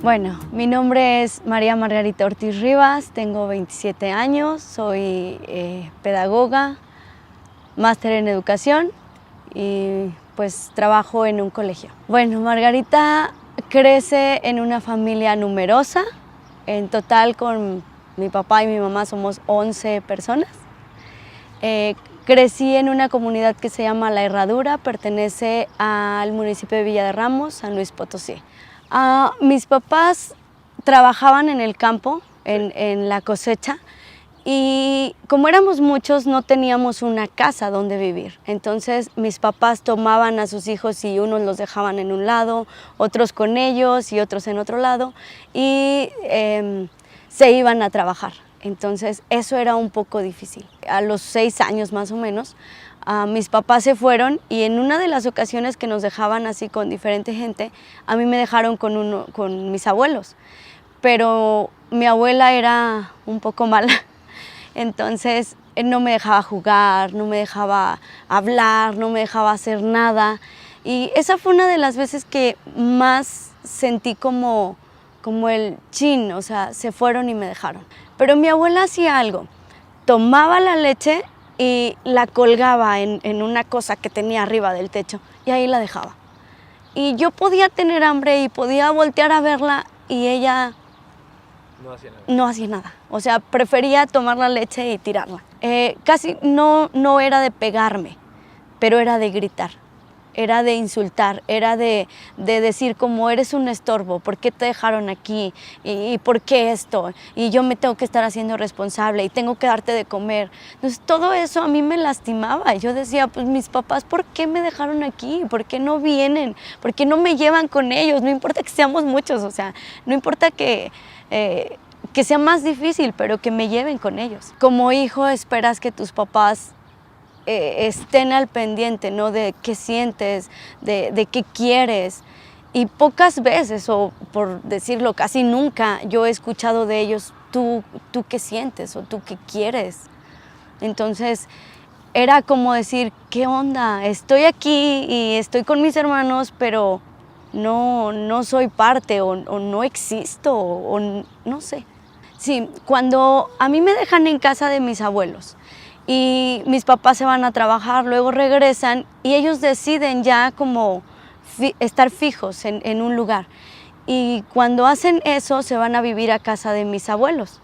Bueno, mi nombre es María Margarita Ortiz Rivas, tengo 27 años, soy pedagoga, máster en educación y pues trabajo en un colegio. Bueno, Margarita crece en una familia numerosa, en total con mi papá y mi mamá somos 11 personas. Crecí en una comunidad que se llama La Herradura, pertenece al municipio de Villa de Ramos, San Luis Potosí. Mis papás trabajaban en el campo, en la cosecha, y como éramos muchos no teníamos una casa donde vivir. Entonces mis papás tomaban a sus hijos y unos los dejaban en un lado, otros con ellos y otros en otro lado, y se iban a trabajar. Entonces eso era un poco difícil. A los 6 años más o menos, mis papás se fueron y en una de las ocasiones que nos dejaban así con diferente gente, a mí me dejaron con mis abuelos, pero mi abuela era un poco mala, entonces no me dejaba jugar, no me dejaba hablar, no me dejaba hacer nada, y esa fue una de las veces que más sentí como el chin, o sea, se fueron y me dejaron. Pero mi abuela hacía algo, tomaba la leche y la colgaba en una cosa que tenía arriba del techo y ahí la dejaba. Y yo podía tener hambre y podía voltear a verla y ella no hacía nada. O sea, prefería tomar la leche y tirarla. Casi no era de pegarme, pero era de gritar. Era de insultar, era de decir como eres un estorbo, ¿por qué te dejaron aquí? ¿Y por qué esto? Y yo me tengo que estar haciendo responsable y tengo que darte de comer. Entonces todo eso a mí me lastimaba. Yo decía, pues mis papás, ¿por qué me dejaron aquí? ¿Por qué no vienen? ¿Por qué no me llevan con ellos? No importa que seamos muchos, o sea, no importa que sea más difícil, pero que me lleven con ellos. Como hijo esperas que tus papás estén al pendiente, ¿no? De qué sientes, de qué quieres. Y pocas veces, o por decirlo casi nunca, yo he escuchado de ellos, tú qué sientes o tú qué quieres. Entonces era como decir, ¿qué onda? Estoy aquí y estoy con mis hermanos, pero no soy parte o no existo o no sé. Sí, cuando a mí me dejan en casa de mis abuelos, y mis papás se van a trabajar, luego regresan y ellos deciden ya como estar fijos en un lugar. Y cuando hacen eso se van a vivir a casa de mis abuelos.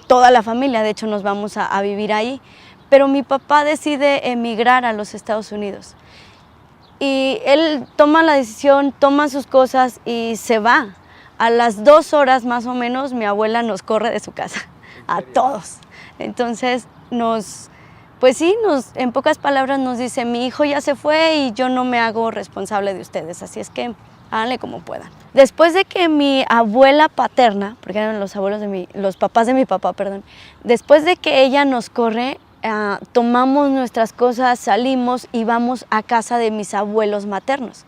Toda la familia, de hecho, nos vamos a vivir ahí. Pero mi papá decide emigrar a los Estados Unidos. Y él toma la decisión, toma sus cosas y se va. A las 2 horas más o menos mi abuela nos corre de su casa, a todos. Entonces en pocas palabras nos dice, mi hijo ya se fue y yo no me hago responsable de ustedes, así es que háganle como puedan. Después de que mi abuela paterna, porque eran los papás de mi papá, perdón, después de que ella nos corre, tomamos nuestras cosas, salimos y vamos a casa de mis abuelos maternos,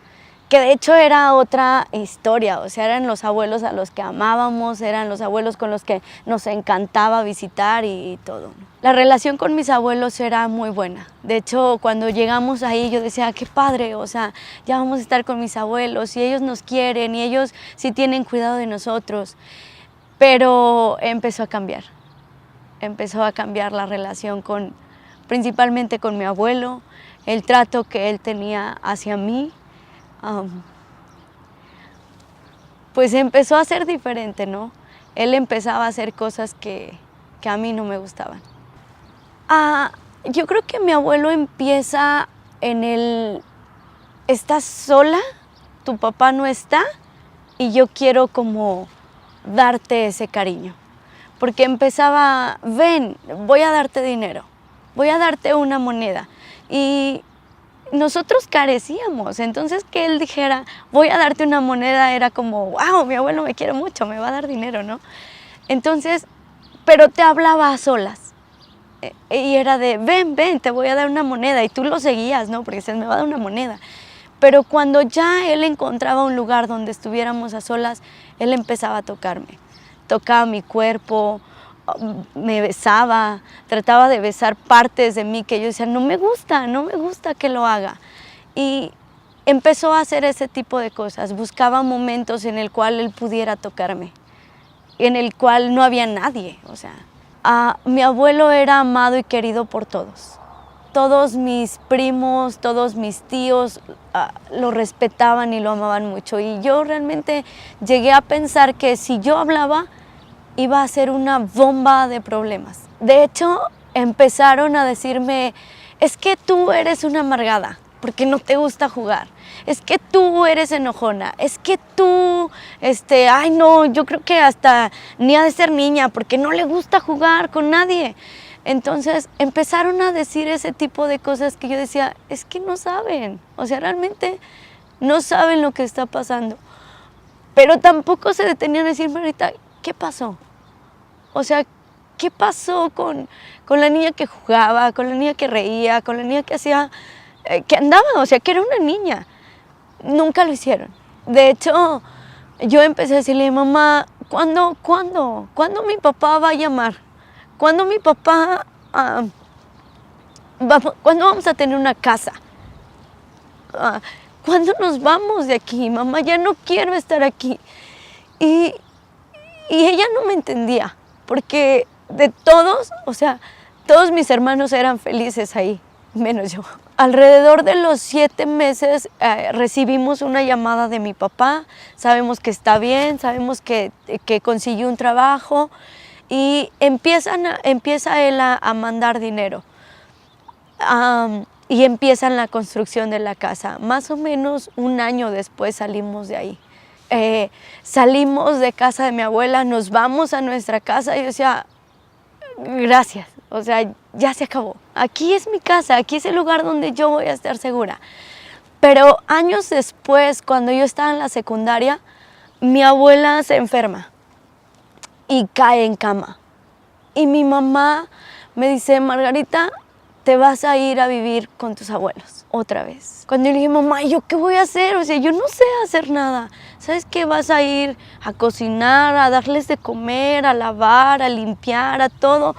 que de hecho era otra historia, o sea, eran los abuelos a los que amábamos, eran los abuelos con los que nos encantaba visitar y todo. La relación con mis abuelos era muy buena. De hecho, cuando llegamos ahí yo decía, qué padre, o sea, ya vamos a estar con mis abuelos y ellos nos quieren y ellos sí tienen cuidado de nosotros. Pero empezó a cambiar la relación principalmente con mi abuelo, el trato que él tenía hacia mí. Pues empezó a ser diferente, ¿no? Él empezaba a hacer cosas que a mí no me gustaban. Yo creo que mi abuelo empieza estás sola, tu papá no está y yo quiero como darte ese cariño. Porque empezaba, ven, voy a darte dinero, voy a darte una moneda. Y nosotros carecíamos, entonces que él dijera, voy a darte una moneda, era como, wow, mi abuelo me quiere mucho, me va a dar dinero, ¿no? Entonces pero te hablaba a solas. Y era de, ven, ven, te voy a dar una moneda. Y tú lo seguías, ¿no? Porque se me va a dar una moneda. Pero cuando ya él encontraba un lugar donde estuviéramos a solas, él empezaba a tocarme. Tocaba mi cuerpo, me besaba, trataba de besar partes de mí que yo decía, no me gusta que lo haga. Y empezó a hacer ese tipo de cosas. Buscaba momentos en el cual él pudiera tocarme, en el cual no había nadie. O sea, mi abuelo era amado y querido por todos. Todos mis primos, todos mis tíos lo respetaban y lo amaban mucho. Y yo realmente llegué a pensar que si yo hablaba, iba a ser una bomba de problemas. De hecho, empezaron a decirme, es que tú eres una amargada, porque no te gusta jugar. Es que tú eres enojona. Es que tú, ay no, yo creo que hasta ni ha de ser niña, porque no le gusta jugar con nadie. Entonces empezaron a decir ese tipo de cosas que yo decía, es que no saben, o sea, realmente no saben lo que está pasando. Pero tampoco se detenían a decirme ahorita, ¿qué pasó? O sea, ¿qué pasó con la niña que jugaba, con la niña que reía, con la niña que hacía, que andaba, o sea, que era una niña? Nunca lo hicieron. De hecho, yo empecé a decirle, mamá, ¿cuándo mi papá va a llamar? ¿Cuándo mi papá, cuándo vamos a tener una casa? ¿Cuándo nos vamos de aquí? Mamá, ya no quiero estar aquí. Y ella no me entendía, porque de todos, o sea, todos mis hermanos eran felices ahí, menos yo. Alrededor de los 7 meses recibimos una llamada de mi papá, sabemos que está bien, sabemos que consiguió un trabajo. Y empieza él a mandar dinero y empiezan la construcción de la casa. Más o menos un año después salimos de ahí. Salimos de casa de mi abuela, nos vamos a nuestra casa y yo decía, gracias, o sea, ya se acabó. Aquí es mi casa, aquí es el lugar donde yo voy a estar segura. Pero años después, cuando yo estaba en la secundaria, mi abuela se enferma y cae en cama. Y mi mamá me dice, Margarita, te vas a ir a vivir con tus abuelos otra vez. Cuando yo le dije, mamá, ¿yo qué voy a hacer? O sea, yo no sé hacer nada. ¿Sabes qué? Vas a ir a cocinar, a darles de comer, a lavar, a limpiar, a todo.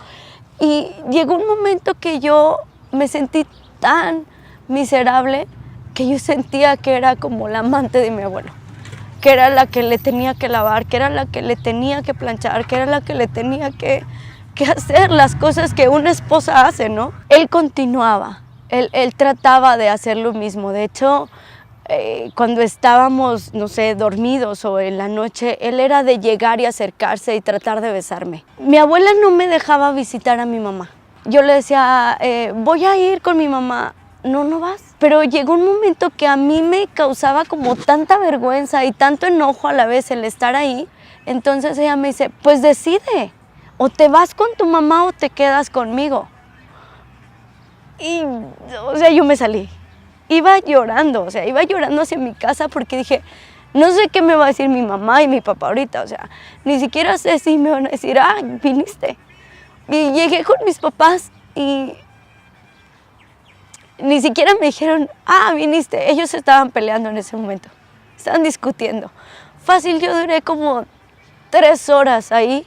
Y llegó un momento que yo me sentí tan miserable que yo sentía que era como la amante de mi abuelo, que era la que le tenía que lavar, que era la que le tenía que planchar, que era la que le tenía que hacer las cosas que una esposa hace, ¿no? Él continuaba, él trataba de hacer lo mismo. De hecho, cuando estábamos, no sé, dormidos o en la noche, él era de llegar y acercarse y tratar de besarme. Mi abuela no me dejaba visitar a mi mamá. Yo le decía, voy a ir con mi mamá. No, no vas. Pero llegó un momento que a mí me causaba como tanta vergüenza y tanto enojo a la vez el estar ahí. Entonces ella me dice, pues decide, o te vas con tu mamá o te quedas conmigo. Y, o sea, yo me salí. Iba llorando hacia mi casa porque dije, no sé qué me va a decir mi mamá y mi papá ahorita. O sea, ni siquiera sé si me van a decir, viniste. Y llegué con mis papás y ni siquiera me dijeron, viniste. Ellos estaban peleando en ese momento, estaban discutiendo. Fácil, yo duré como 3 horas ahí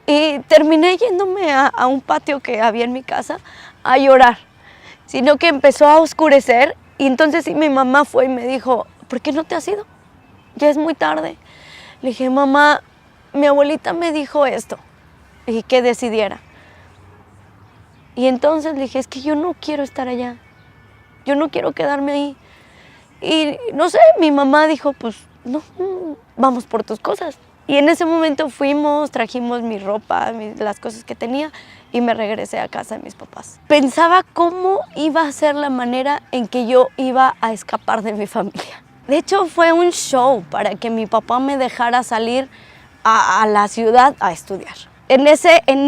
y terminé yéndome a un patio que había en mi casa a llorar. Sino que empezó a oscurecer y entonces sí, mi mamá fue y me dijo, ¿por qué no te has ido? Ya es muy tarde. Le dije, mamá, mi abuelita me dijo esto y que decidiera. Y entonces le dije, es que yo no quiero estar allá, yo no quiero quedarme ahí. Y no sé, mi mamá dijo, pues no, vamos por tus cosas. Y en ese momento fuimos, trajimos mi ropa, las cosas que tenía y me regresé a casa de mis papás. Pensaba cómo iba a ser la manera en que yo iba a escapar de mi familia. De hecho, fue un show para que mi papá me dejara salir a la ciudad a estudiar. En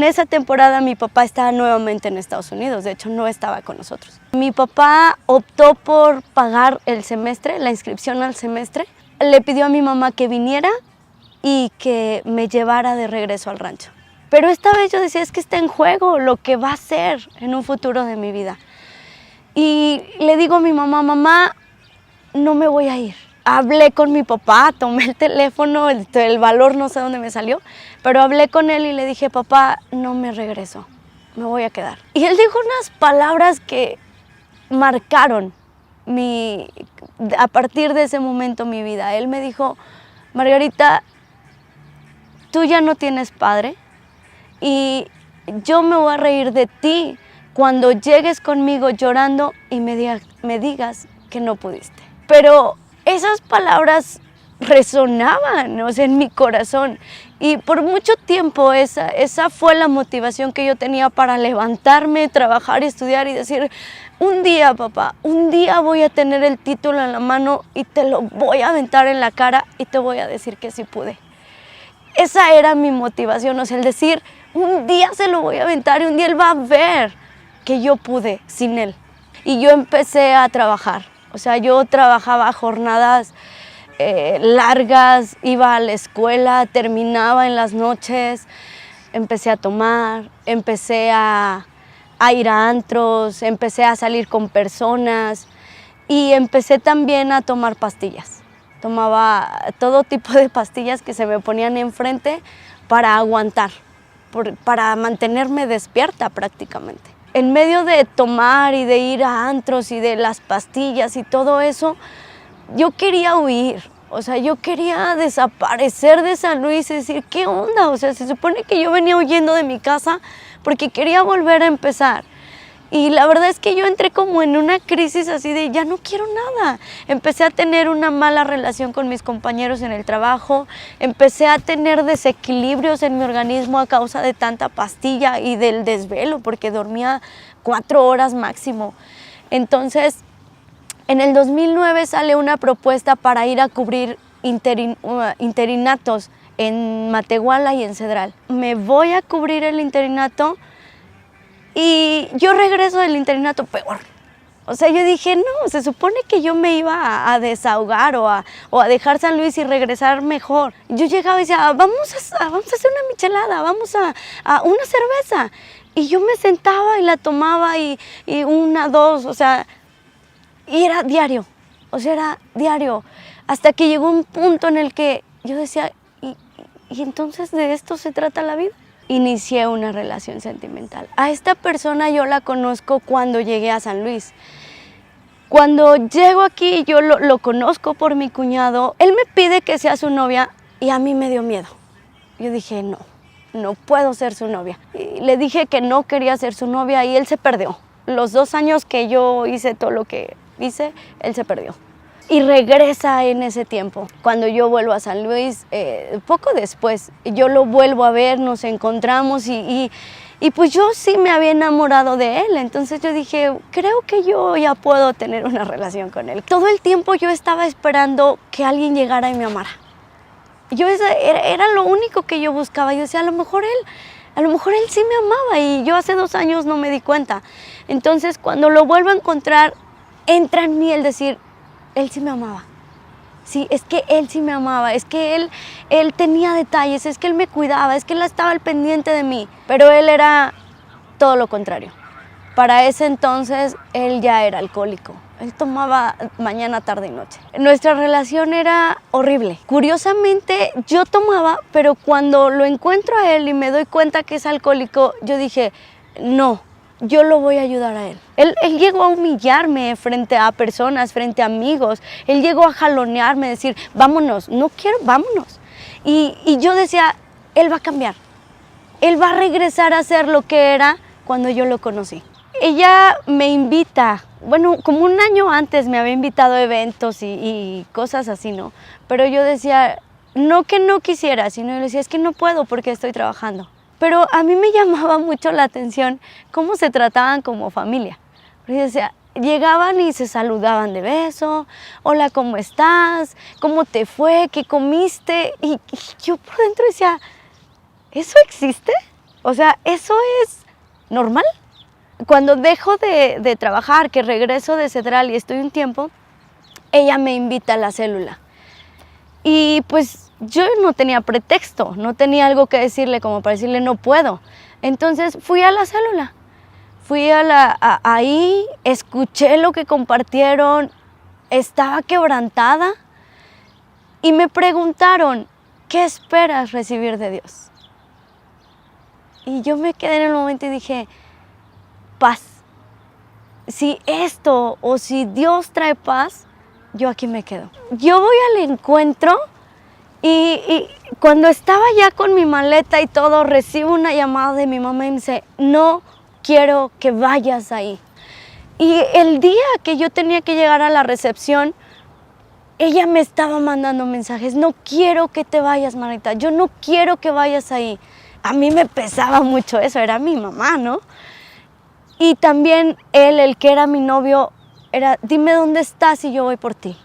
esa temporada mi papá estaba nuevamente en Estados Unidos, de hecho no estaba con nosotros. Mi papá optó por pagar el semestre, la inscripción al semestre. Le pidió a mi mamá que viniera y que me llevara de regreso al rancho. Pero esta vez yo decía, es que está en juego lo que va a ser en un futuro de mi vida. Y le digo a mi mamá, mamá, no me voy a ir. Hablé con mi papá, tomé el teléfono, el valor no sé dónde me salió, pero hablé con él y le dije, papá, no me regreso, me voy a quedar. Y él dijo unas palabras que marcaron a partir de ese momento mi vida. Él me dijo, Margarita, tú ya no tienes padre y yo me voy a reír de ti cuando llegues conmigo llorando y me digas que no pudiste. Pero esas palabras resonaban, o sea, en mi corazón. Y por mucho tiempo esa fue la motivación que yo tenía para levantarme, trabajar y estudiar y decir, un día, papá, un día voy a tener el título en la mano y te lo voy a aventar en la cara y te voy a decir que sí pude. Esa era mi motivación, o sea, el decir, un día se lo voy a aventar y un día él va a ver que yo pude sin él. Y yo empecé a trabajar, o sea, yo trabajaba jornadas largas, iba a la escuela, terminaba en las noches, empecé a tomar, empecé a ir a antros, empecé a salir con personas y empecé también a tomar pastillas. Tomaba todo tipo de pastillas que se me ponían enfrente para aguantar, para mantenerme despierta prácticamente. En medio de tomar y de ir a antros y de las pastillas y todo eso, yo quería huir, o sea, yo quería desaparecer de San Luis y decir, ¿qué onda? O sea, se supone que yo venía huyendo de mi casa porque quería volver a empezar. Y la verdad es que yo entré como en una crisis así de ya no quiero nada. Empecé a tener una mala relación con mis compañeros en el trabajo, empecé a tener desequilibrios en mi organismo a causa de tanta pastilla y del desvelo, porque dormía 4 horas máximo. Entonces, en el 2009 sale una propuesta para ir a cubrir interinatos en Matehuala y en Cedral. Me voy a cubrir el interinato y yo regreso del interinato peor. O sea, yo dije, no, se supone que yo me iba a desahogar o a dejar San Luis y regresar mejor. Yo llegaba y decía, vamos a hacer una michelada, vamos a una cerveza. Y yo me sentaba y la tomaba y una, dos, o sea, y era diario, hasta que llegó un punto en el que yo decía, ¿y entonces de esto se trata la vida? Inicié una relación sentimental. A esta persona yo la conozco cuando llegué a San Luis. Cuando llego aquí, yo lo conozco por mi cuñado, él me pide que sea su novia y a mí me dio miedo. Yo dije, no puedo ser su novia. Y le dije que no quería ser su novia y él se perdió. Los 2 años que yo hice todo lo que hice, él se perdió. Y regresa en ese tiempo. Cuando yo vuelvo a San Luis, poco después, yo lo vuelvo a ver, nos encontramos y pues yo sí me había enamorado de él. Entonces yo dije, creo que yo ya puedo tener una relación con él. Todo el tiempo yo estaba esperando que alguien llegara y me amara. Era lo único que yo buscaba. Yo decía, a lo mejor él sí me amaba y yo hace 2 años no me di cuenta. Entonces cuando lo vuelvo a encontrar, entra en mí el decir, él sí me amaba. Sí, es que él sí me amaba, es que él tenía detalles, es que él me cuidaba, es que él estaba al pendiente de mí. Pero él era todo lo contrario. Para ese entonces, él ya era alcohólico. Él tomaba mañana, tarde y noche. Nuestra relación era horrible. Curiosamente, yo tomaba, pero cuando lo encuentro a él y me doy cuenta que es alcohólico, yo dije, no, yo lo voy a ayudar a él. Él llegó a humillarme frente a personas, frente a amigos. Él llegó a jalonearme, decir, vámonos, no quiero, vámonos. Y yo decía, él va a cambiar. Él va a regresar a ser lo que era cuando yo lo conocí. Ella me invita, bueno, como 1 año antes me había invitado a eventos y cosas así, ¿no? Pero yo decía, no que no quisiera, sino yo le decía, es que no puedo porque estoy trabajando. Pero a mí me llamaba mucho la atención cómo se trataban como familia. Porque decía, llegaban y se saludaban de beso, hola, ¿cómo estás? ¿Cómo te fue? ¿Qué comiste? Y yo por dentro decía, ¿eso existe? O sea, ¿eso es normal? Cuando dejo de trabajar, que regreso de Cedral y estoy un tiempo, ella me invita a la célula. Y pues yo no tenía pretexto, no tenía algo que decirle como para decirle no puedo. Entonces fui a la célula, ahí, escuché lo que compartieron, estaba quebrantada y me preguntaron, ¿qué esperas recibir de Dios? Y yo me quedé en el momento y dije, paz. Si esto o si Dios trae paz, yo aquí me quedo. Yo voy al encuentro y cuando estaba ya con mi maleta y todo, recibo una llamada de mi mamá y me dice, no quiero que vayas ahí. Y el día que yo tenía que llegar a la recepción, ella me estaba mandando mensajes, no quiero que te vayas, Margarita, yo no quiero que vayas ahí. A mí me pesaba mucho eso, era mi mamá, ¿no? Y también él, el que era mi novio, era, dime dónde estás y yo voy por ti.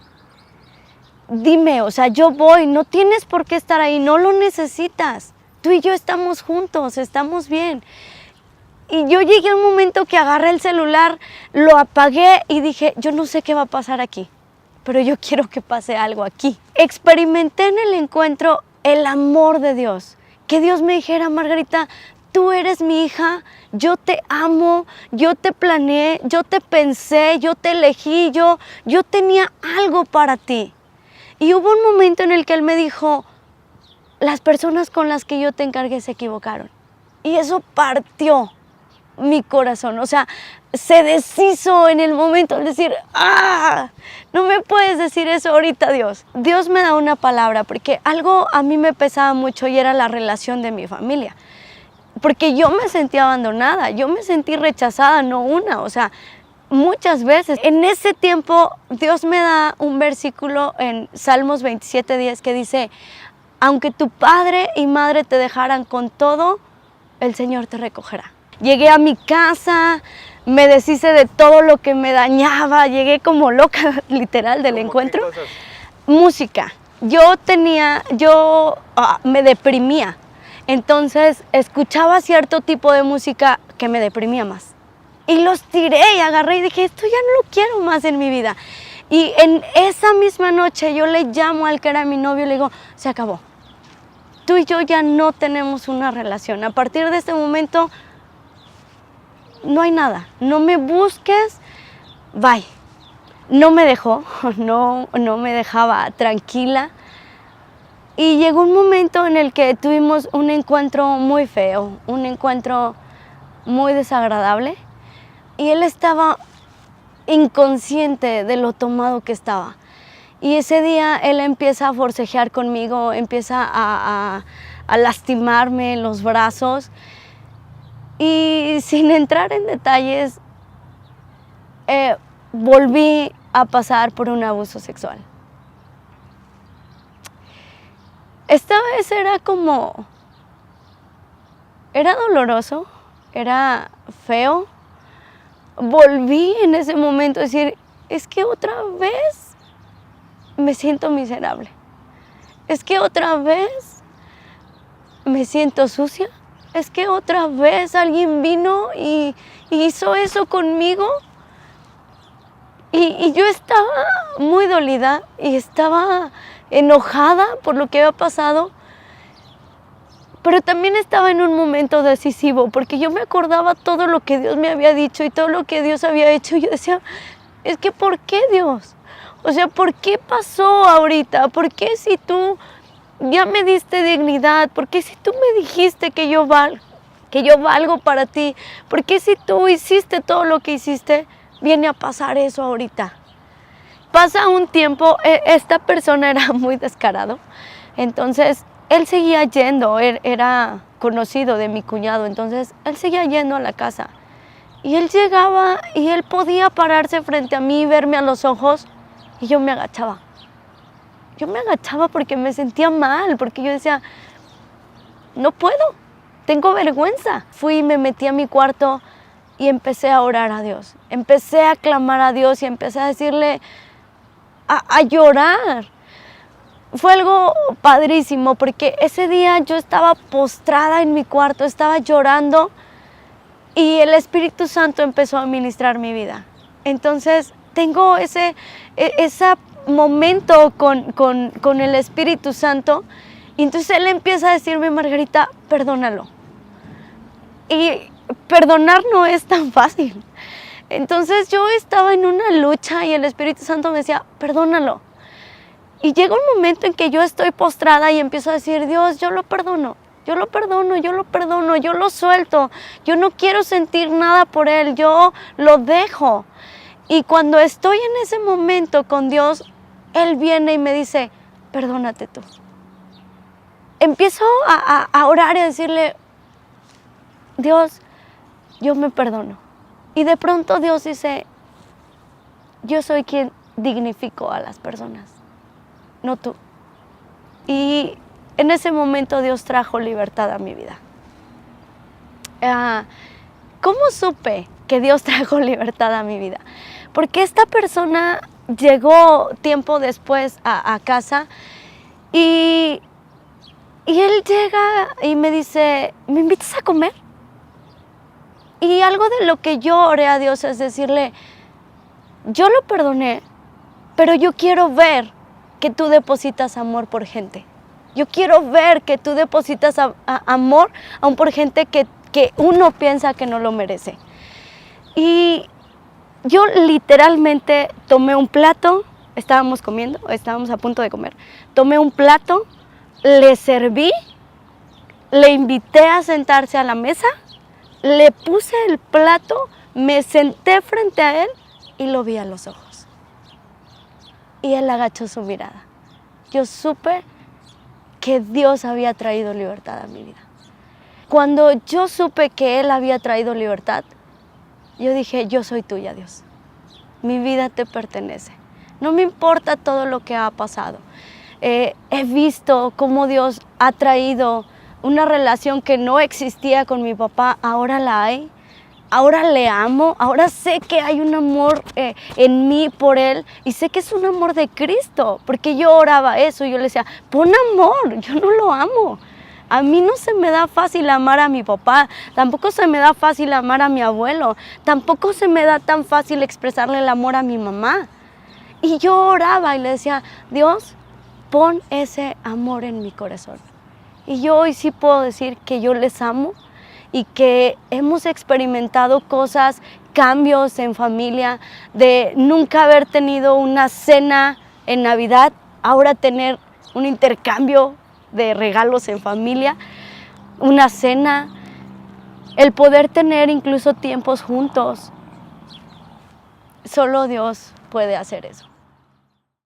Dime, o sea, yo voy, no tienes por qué estar ahí, no lo necesitas. Tú y yo estamos juntos, estamos bien. Y yo llegué a un momento que agarré el celular, lo apagué y dije, yo no sé qué va a pasar aquí, pero yo quiero que pase algo aquí. Experimenté en el encuentro el amor de Dios. Que Dios me dijera, Margarita, tú eres mi hija, yo te amo, yo te planeé, yo te pensé, yo te elegí, yo tenía algo para ti. Y hubo un momento en el que Él me dijo, las personas con las que yo te encargué se equivocaron. Y eso partió mi corazón, o sea, se deshizo en el momento de decir, ¡ah! No me puedes decir eso ahorita, Dios. Dios me da una palabra, porque algo a mí me pesaba mucho y era la relación de mi familia. Porque yo me sentí abandonada, yo me sentí rechazada, no una, o sea, muchas veces. En ese tiempo, Dios me da un versículo en Salmos 27:10 que dice, aunque tu padre y madre te dejaran con todo, el Señor te recogerá. Llegué a mi casa, me deshice de todo lo que me dañaba, llegué como loca, literal, del encuentro. Música. Me deprimía. Entonces, escuchaba cierto tipo de música que me deprimía más. Y los tiré y agarré y dije, esto ya no lo quiero más en mi vida. Y en esa misma noche yo le llamo al que era mi novio y le digo, se acabó. Tú y yo ya no tenemos una relación. A partir de este momento, no hay nada, no me busques, bye. No me dejó, no me dejaba tranquila. Y llegó un momento en el que tuvimos un encuentro muy feo, un encuentro muy desagradable. Y él estaba inconsciente de lo tomado que estaba. Y ese día él empieza a forcejear conmigo, empieza a lastimarme en los brazos. Y sin entrar en detalles, volví a pasar por un abuso sexual. Esta vez era doloroso, era feo. Volví en ese momento a decir, es que otra vez me siento miserable. Es que otra vez me siento sucia. Es que otra vez alguien vino y hizo eso conmigo. Y yo estaba muy dolida y estaba enojada por lo que había pasado. Pero también estaba en un momento decisivo, porque yo me acordaba todo lo que Dios me había dicho y todo lo que Dios había hecho. Y yo decía, es que ¿por qué, Dios? O sea, ¿por qué pasó ahorita? ¿Por qué si tú ya me diste dignidad? ¿Por qué si tú me dijiste que yo valgo para ti? ¿Por qué si tú hiciste todo lo que hiciste, viene a pasar eso ahorita? Pasa un tiempo, esta persona era muy descarado, entonces él seguía yendo, él era conocido de mi cuñado, entonces él seguía yendo a la casa. Y él llegaba y él podía pararse frente a mí, verme a los ojos, y yo me agachaba. Yo me agachaba porque me sentía mal, porque yo decía, no puedo, tengo vergüenza. Fui y me metí a mi cuarto y empecé a orar a Dios. Empecé a clamar a Dios y empecé a decirle, a llorar. Fue algo padrísimo porque ese día yo estaba postrada en mi cuarto, estaba llorando y el Espíritu Santo empezó a ministrar mi vida. Entonces tengo ese momento con el Espíritu Santo Y entonces él empieza a decirme, Margarita, perdónalo. Y perdonar no es tan fácil. Entonces yo estaba en una lucha y el Espíritu Santo me decía, perdónalo. Y llega un momento en que yo estoy postrada y empiezo a decir, Dios, yo lo perdono, yo lo perdono, yo lo perdono, yo lo suelto. Yo no quiero sentir nada por él, yo lo dejo. Y cuando estoy en ese momento con Dios, Él viene y me dice, perdónate tú. Empiezo a orar y a decirle, Dios, yo me perdono. Y de pronto Dios dice, yo soy quien dignifico a las personas, no tú. Y en ese momento Dios trajo libertad a mi vida. ¿Cómo supe que Dios trajo libertad a mi vida? Porque esta persona llegó tiempo después a casa y él llega y me dice, ¿me invitas a comer? Y algo de lo que yo oré a Dios es decirle, yo lo perdoné, pero yo quiero ver que tú depositas amor por gente. Yo quiero ver que tú depositas amor aún por gente que uno piensa que no lo merece. Y yo literalmente tomé un plato, estábamos a punto de comer, tomé un plato, le serví, le invité a sentarse a la mesa, le puse el plato, me senté frente a él y lo vi a los ojos. Y él agachó su mirada. Yo supe que Dios había traído libertad a mi vida. Cuando yo supe que Él había traído libertad, yo dije, yo soy tuya, Dios. Mi vida te pertenece. No me importa todo lo que ha pasado. He visto cómo Dios ha traído una relación que no existía con mi papá, ahora la hay. Ahora le amo, ahora sé que hay un amor en mí por Él y sé que es un amor de Cristo, porque yo oraba eso y yo le decía, pon amor, yo no lo amo. A mí no se me da fácil amar a mi papá, tampoco se me da fácil amar a mi abuelo, tampoco se me da tan fácil expresarle el amor a mi mamá. Y yo oraba y le decía, Dios, pon ese amor en mi corazón. Y yo hoy sí puedo decir que yo les amo y que hemos experimentado cosas, cambios en familia, de nunca haber tenido una cena en Navidad, ahora tener un intercambio de regalos en familia, una cena, el poder tener incluso tiempos juntos. Solo Dios puede hacer eso.